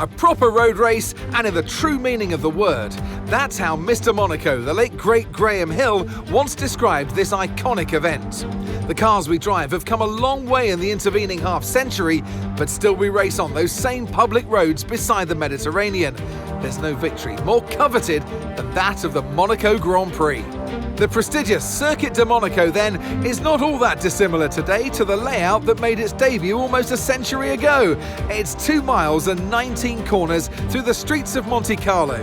A proper road race, and in the true meaning of the word. That's how Mr. Monaco, the late great Graham Hill, once described this iconic event. The cars we drive have come a long way in the intervening half-century, but still we race on those same public roads beside the Mediterranean. There's no victory more coveted than that of the Monaco Grand Prix. The prestigious Circuit de Monaco, then, is not all that dissimilar today to the layout that made its debut almost a century ago. It's 2 miles and 19 corners through the streets of Monte Carlo.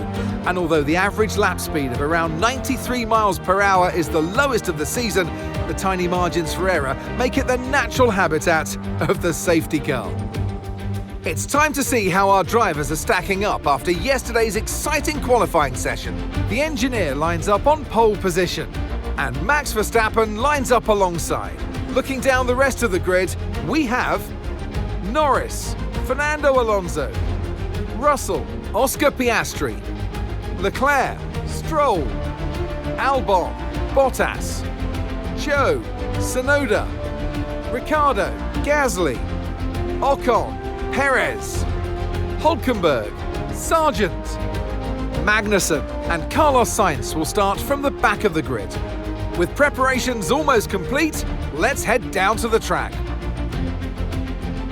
And although the average lap speed of around 93 miles per hour is the lowest of the season, the tiny margins for error make it the natural habitat of the safety car. It's time to see how our drivers are stacking up after yesterday's exciting qualifying session. The engineer lines up on pole position, and Max Verstappen lines up alongside. Looking down the rest of the grid, we have Norris, Fernando Alonso, Russell, Oscar Piastri, Leclerc, Stroll, Albon, Bottas, Zhou, Tsunoda, Ricciardo, Gasly, Ocon, Perez, Hülkenberg, Sargent, Magnussen and Carlos Sainz will start from the back of the grid. With preparations almost complete, let's head down to the track.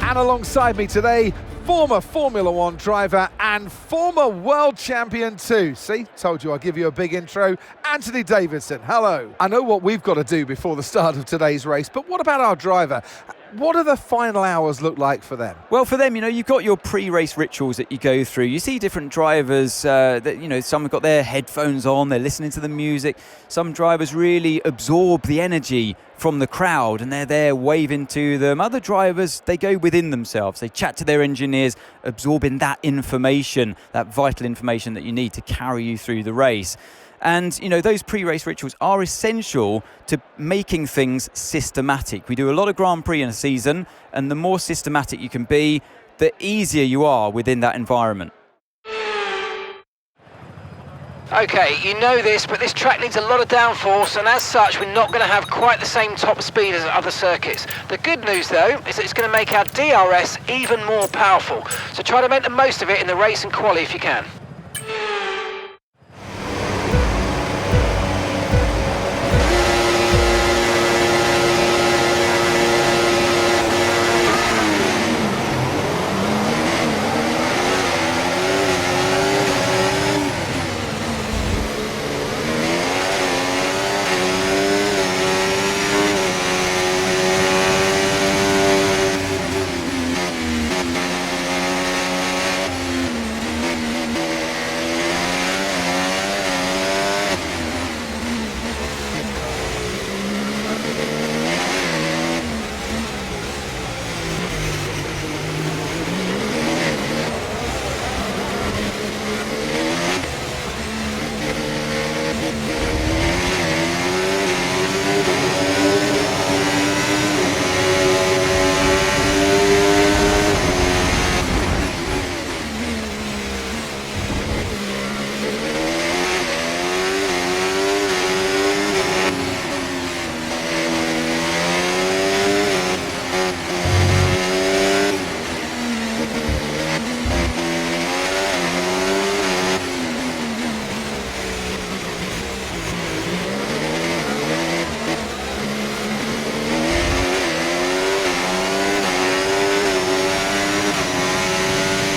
And alongside me today, former Formula One driver and former world champion too. See, told you I'd give you a big intro. Anthony Davidson, hello. I know what we've got to do before the start of today's race, but what about our driver? What do the final hours look like for them? Well, for them, you've got your pre-race rituals that you go through. You see different drivers that, some have got their headphones on, they're listening to the music. Some drivers really absorb the energy from the crowd and they're there waving to them. Other drivers, they go within themselves. They chat to their engineers, absorbing that information, that vital information that you need to carry you through the race. And, those pre-race rituals are essential to making things systematic. We do a lot of Grand Prix in a season, and the more systematic you can be, the easier you are within that environment. Okay, you know this, but this track needs a lot of downforce, and as such, we're not going to have quite the same top speed as other circuits. The good news, though, is that it's going to make our DRS even more powerful. So try to make the most of it in the race and quali if you can.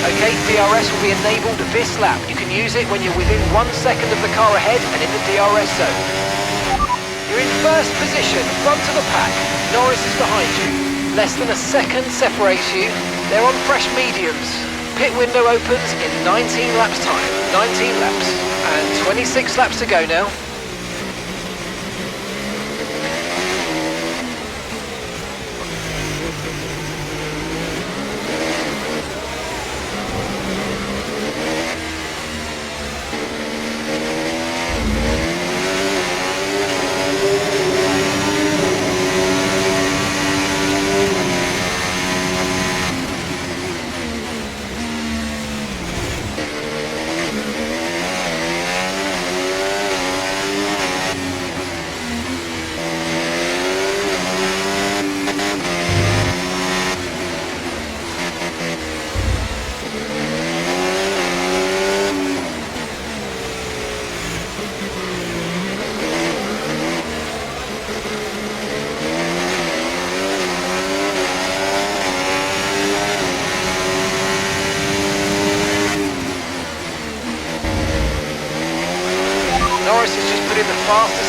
Okay, DRS will be enabled this lap. You can use it when you're within 1 second of the car ahead and in the DRS zone. You're in first position, front of the pack. Norris is behind you. Less than a second separates you. They're on fresh mediums. Pit window opens in 19 laps time. 19 laps. And 26 laps to go now.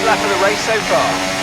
lap of the race so far.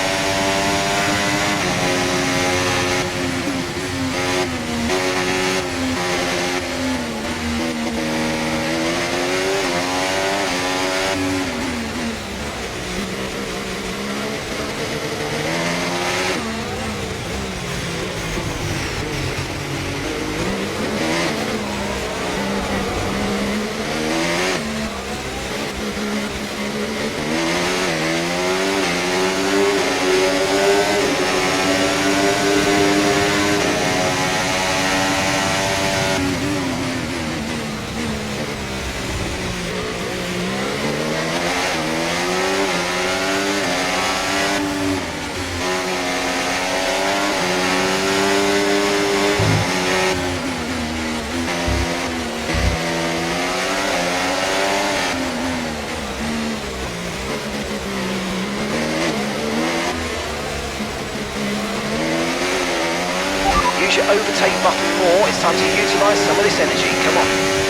Use your overtake button more. It's time to utilise some of this energy. Come on.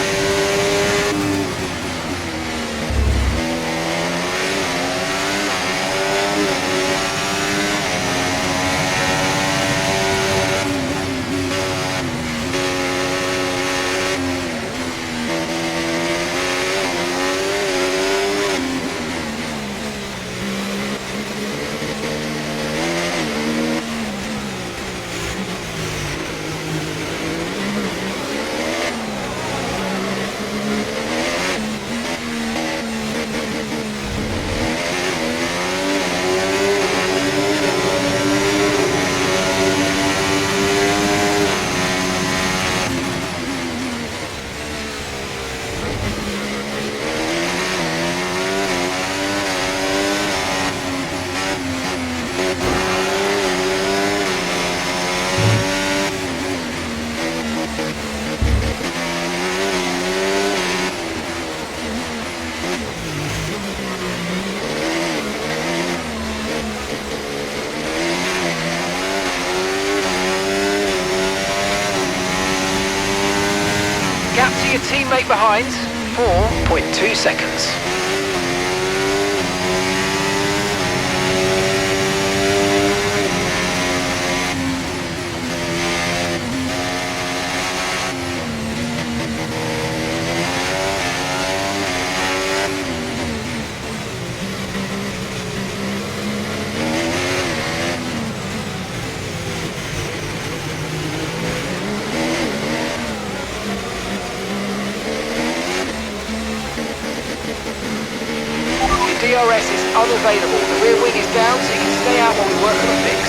Gap to your teammate behind, 4.2 seconds. DRS is unavailable. The rear wing is down, so you can stay out while we work on a fix.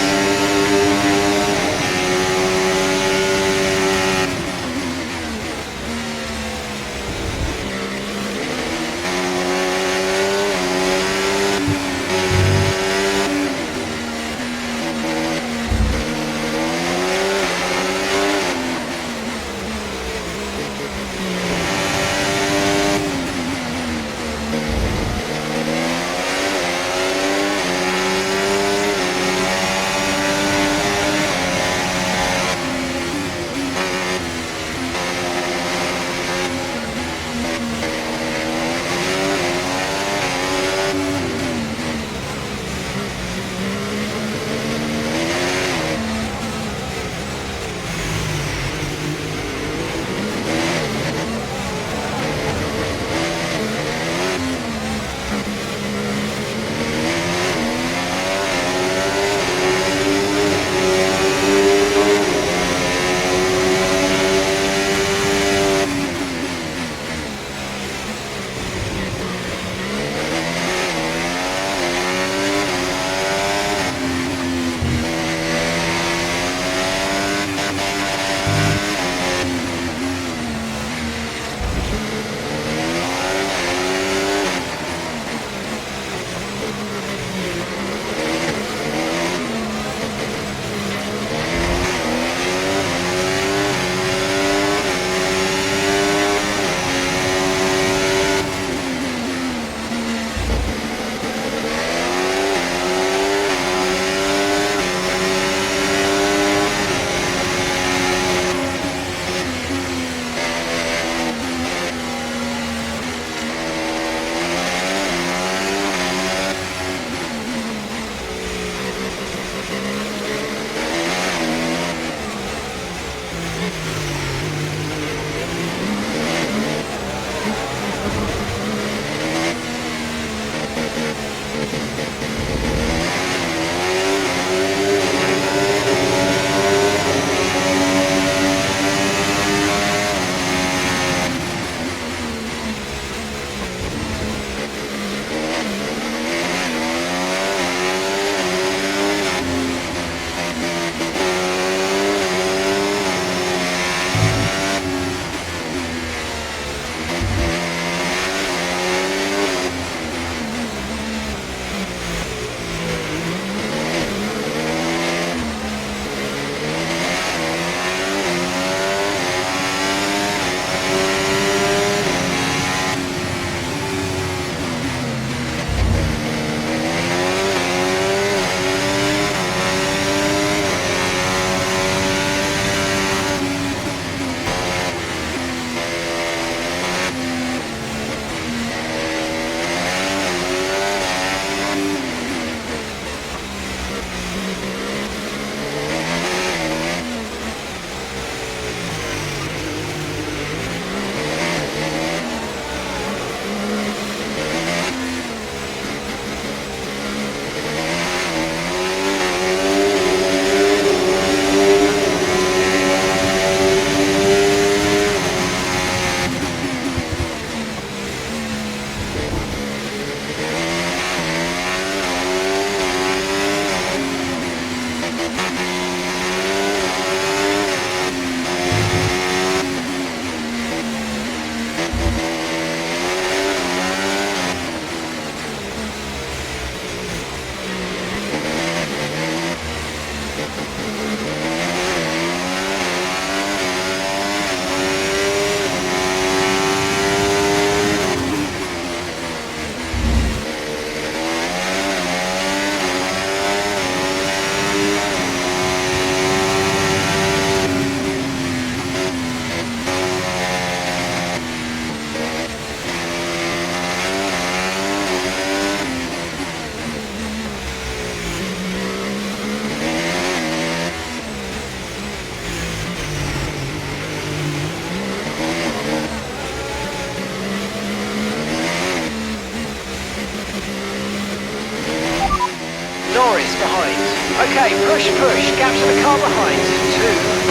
Okay, push, push. Gap to the car behind,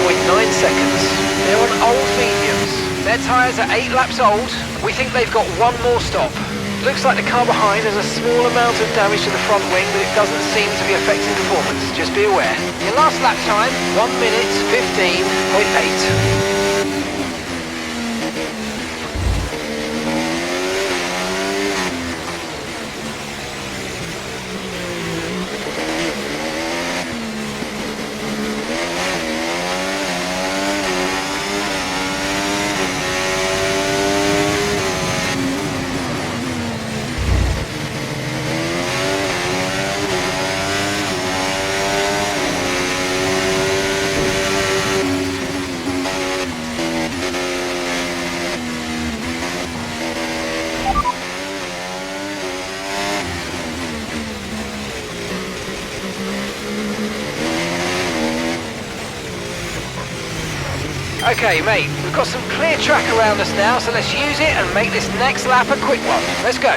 2.9 seconds. They're on old mediums. Their tyres are 8 laps old. We think they've got one more stop. Looks like the car behind has a small amount of damage to the front wing, but it doesn't seem to be affecting performance. Just be aware. Your last lap time, 1 minute 15.8. Okay, mate, we've got some clear track around us now, so let's use it and make this next lap a quick one. Let's go.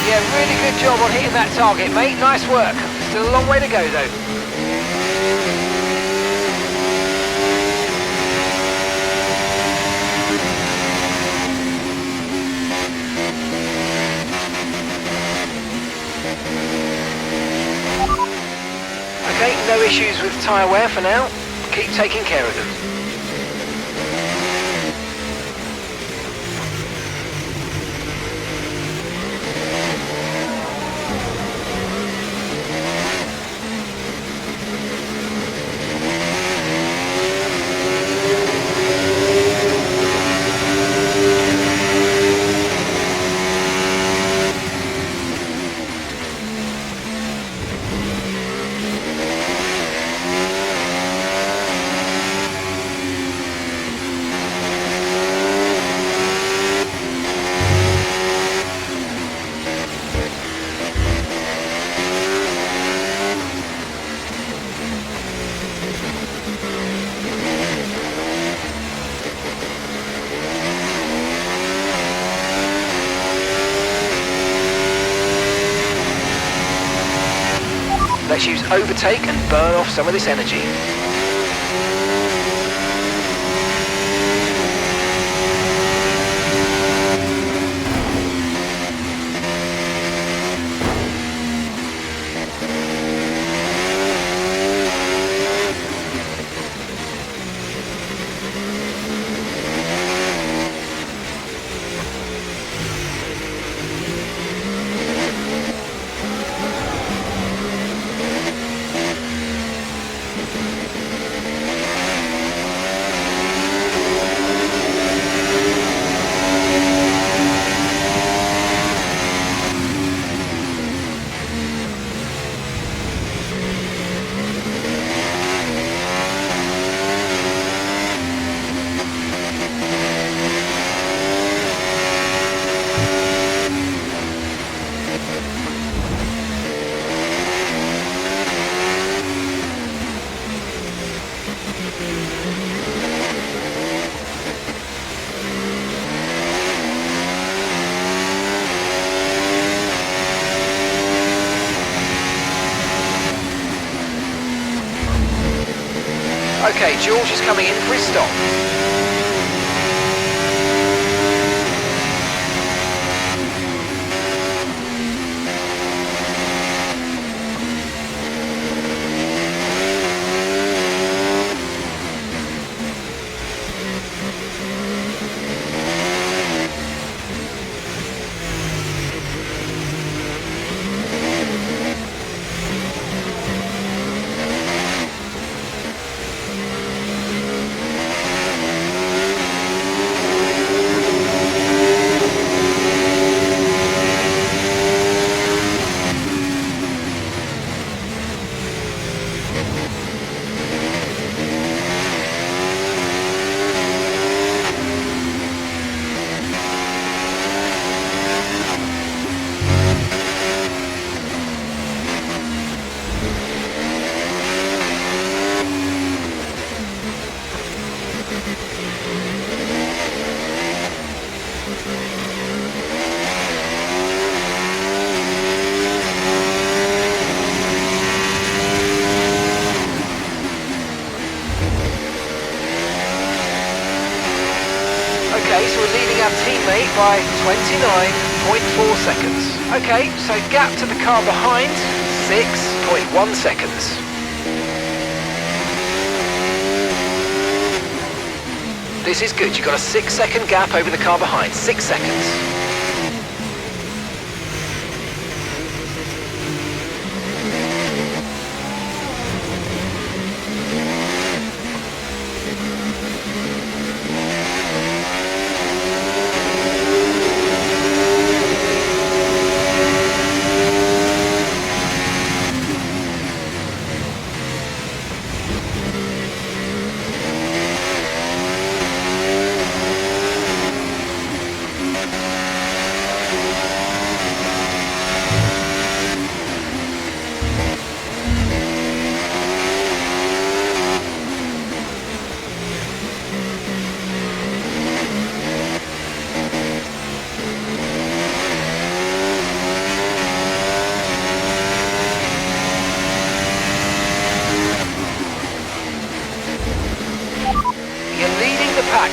Yeah, really good job on hitting that target, mate. Nice work. Still a long way to go, though. Okay, no issues with tyre wear for now. Keep taking care of them. Let's use overtake and burn off some of this energy. Okay, George is coming in for his stop. by 29.4 seconds. Okay, so gap to the car behind, 6.1 seconds. This is good, you've got a 6-second gap over the car behind, 6 seconds.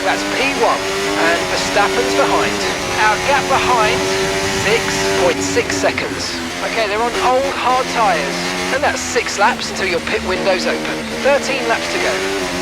That's P1 and Verstappen's behind. Our gap behind, 6.6 seconds. Okay, they're on old hard tyres. And that's 6 laps until your pit window's open. 13 laps to go.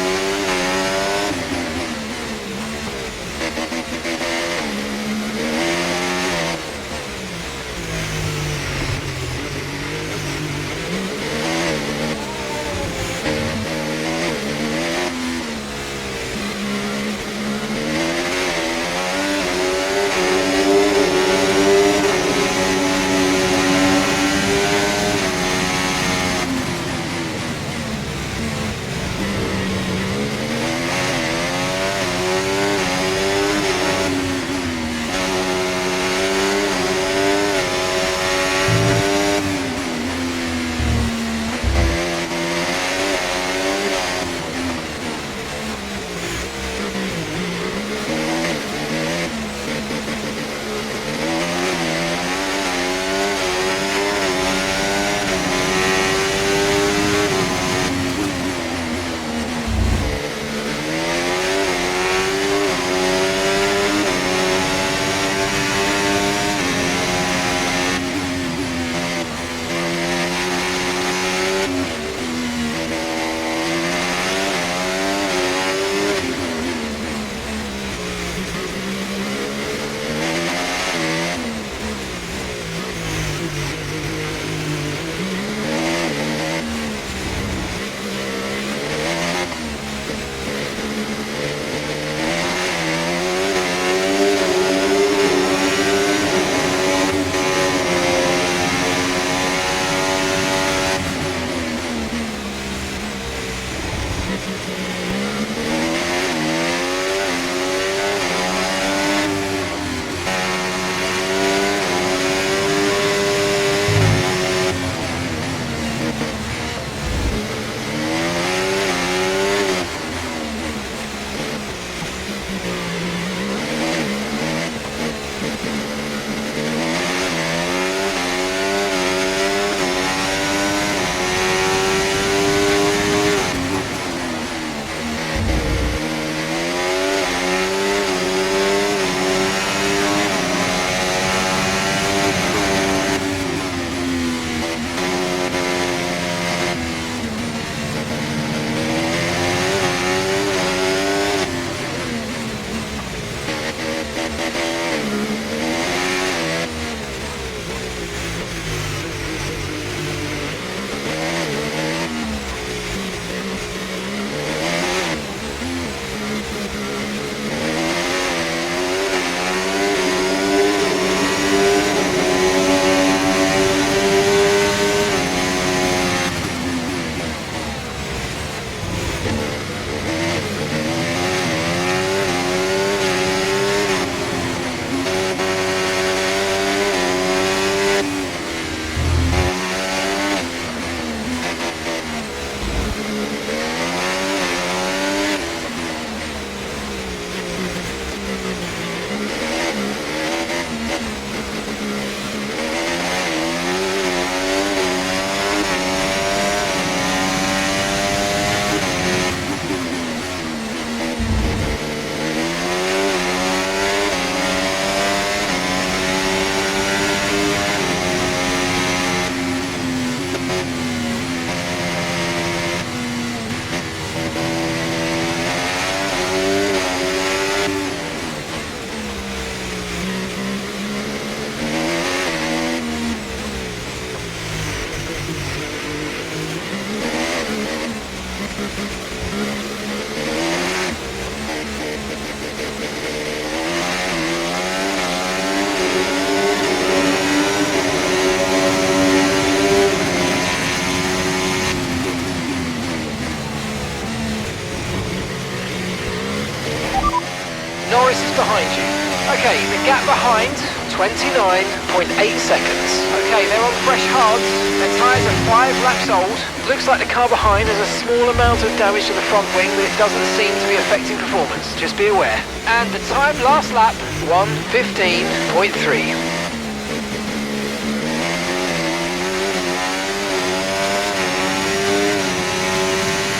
behind, 29.8 seconds. Okay, they're on fresh hards. Their tyres are 5 laps old. Looks like the car behind has a small amount of damage to the front wing, but it doesn't seem to be affecting performance. Just be aware. And the time last lap, 1:15.3.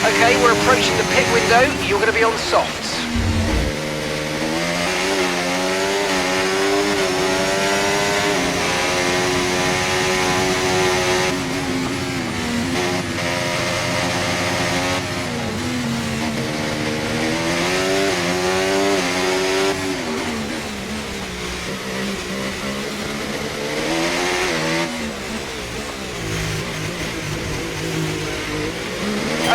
Okay, we're approaching the pit window. You're going to be on softs.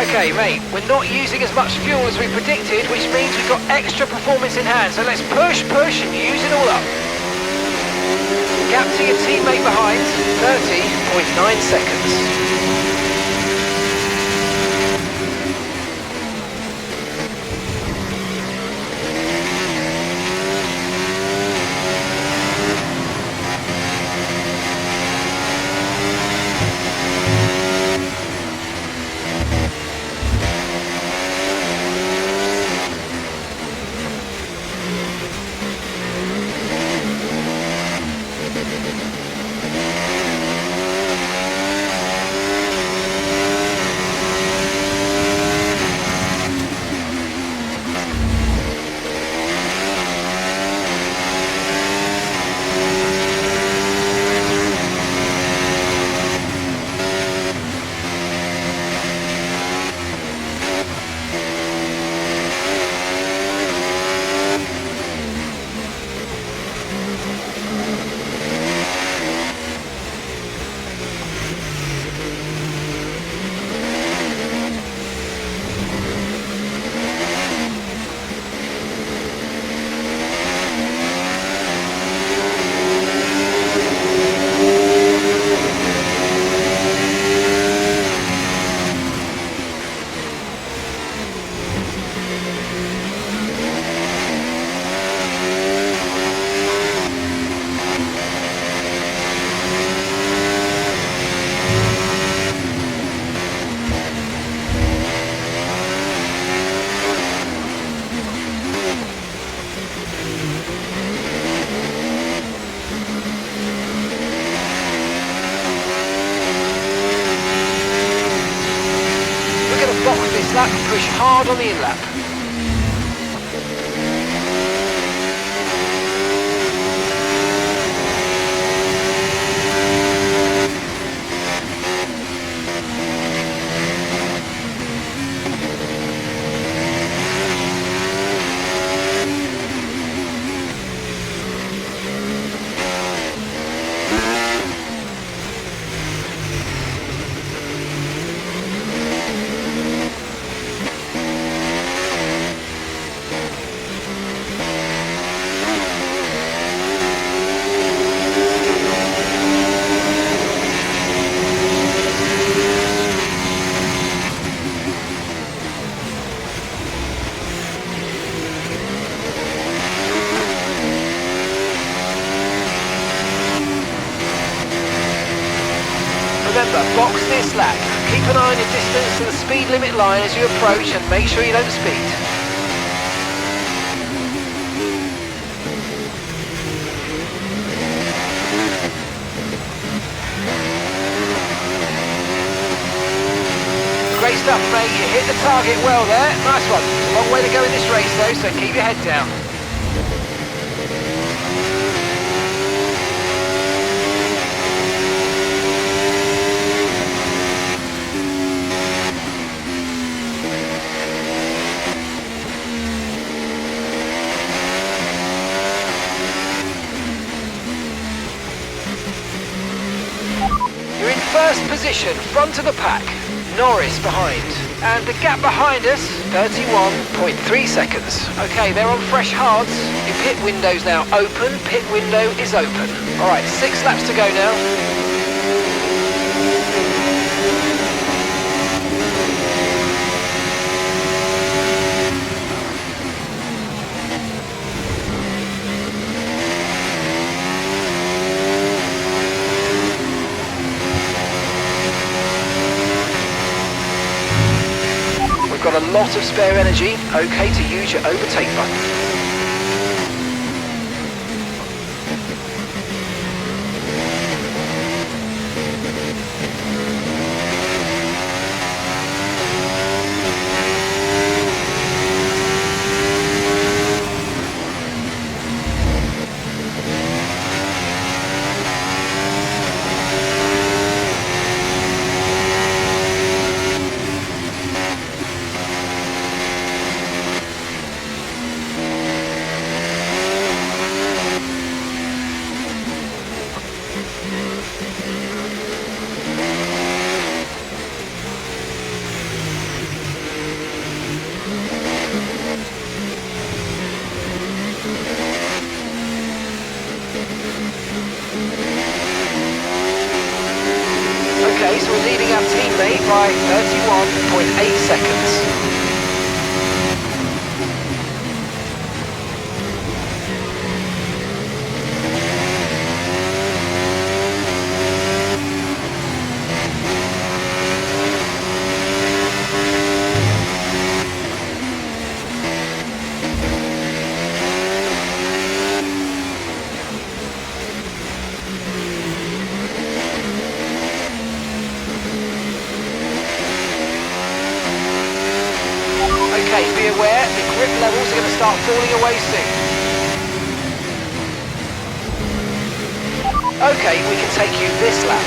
Okay, mate, we're not using as much fuel as we predicted, which means we've got extra performance in hand. So let's push, and use it all up. Gap to your teammate behind, 30.9 seconds. Lap, push hard on the in-lap. Remember, box this lap. Keep an eye on your distance to the speed limit line as you approach and make sure you don't speed. Great stuff, mate. You hit the target well there. Nice one. It's a long way to go in this race though, so keep your head down. You're in first position, front of the pack. Norris behind. And the gap behind us, 31.3 seconds. Okay, they're on fresh hards. Your pit window's now open. Pit window is open. All right, 6 laps to go now. lot of spare energy, okay to use your overtake button. Okay, so we're leading our teammate by 31.8 seconds. Okay, be aware, the grip levels are going to start falling away soon. Okay, we can take you this lap.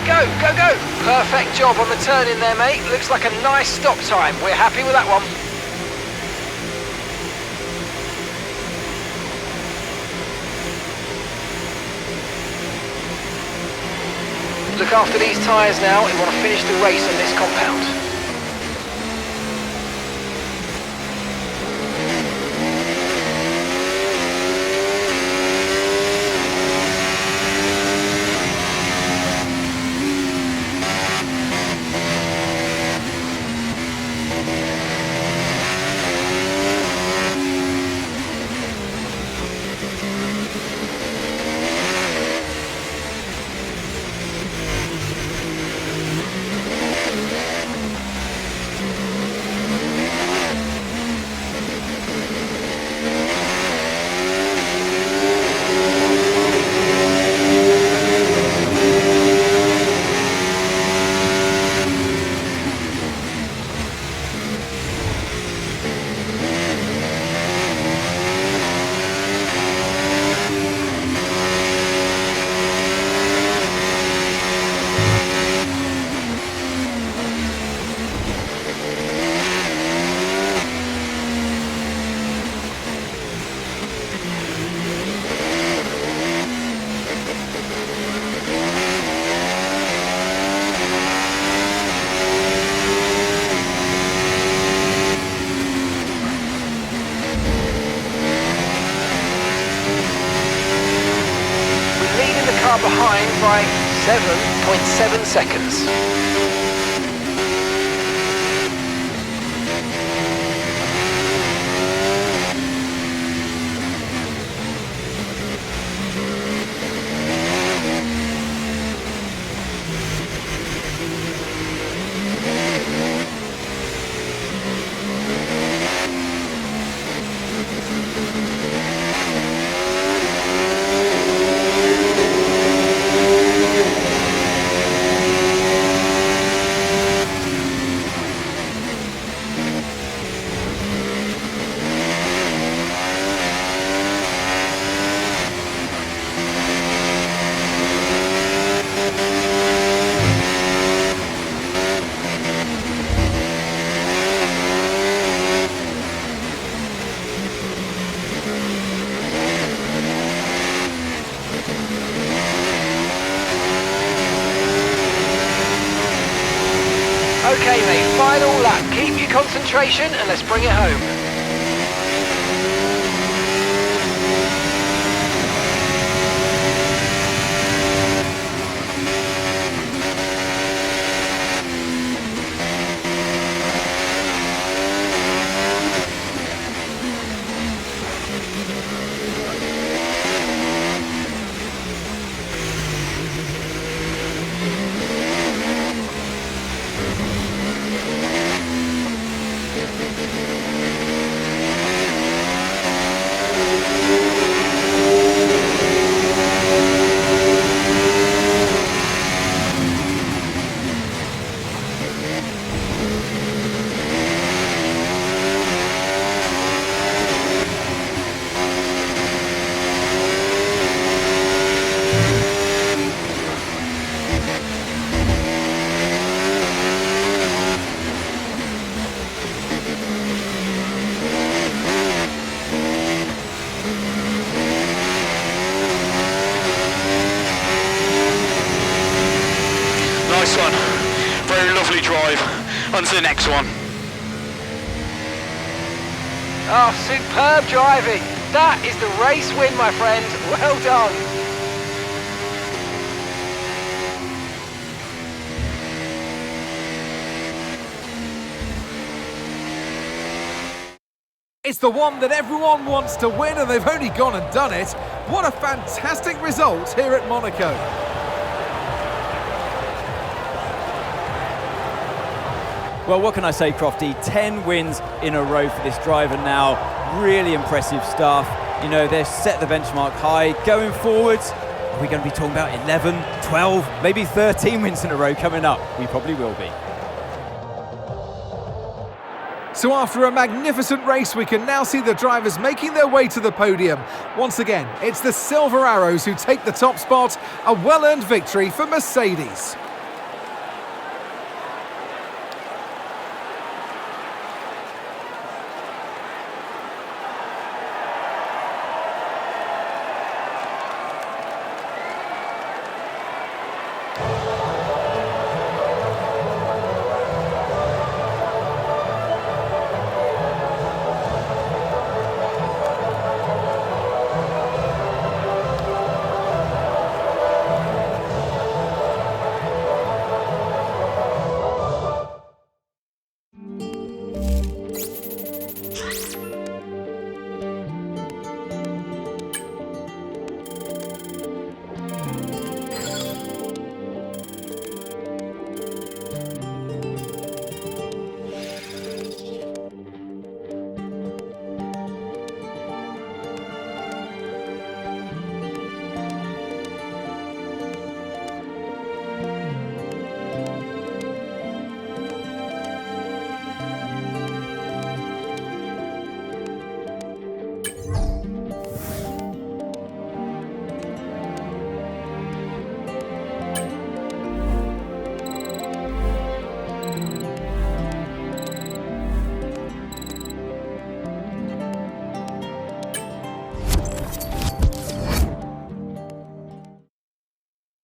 Go, go, go! Perfect job on the turn in there, mate. Looks like a nice stop time. We're happy with that one. Look after these tyres now. We want to finish the race on this compound. Behind by 7.7 seconds. Okay mate, final lap. Keep your concentration and let's bring it home. Nice one. Very lovely drive. On to the next one. Oh, superb driving. That is the race win, my friend. Well done. It's the one that everyone wants to win, and they've only gone and done it. What a fantastic result here at Monaco. Well, what can I say, Crofty? 10 wins in a row for this driver now. Really impressive stuff. You know, they've set the benchmark high. Going forwards, are we going to be talking about 11, 12, maybe 13 wins in a row coming up? We probably will be. So after a magnificent race, we can now see the drivers making their way to the podium. Once again, it's the Silver Arrows who take the top spot. A well-earned victory for Mercedes.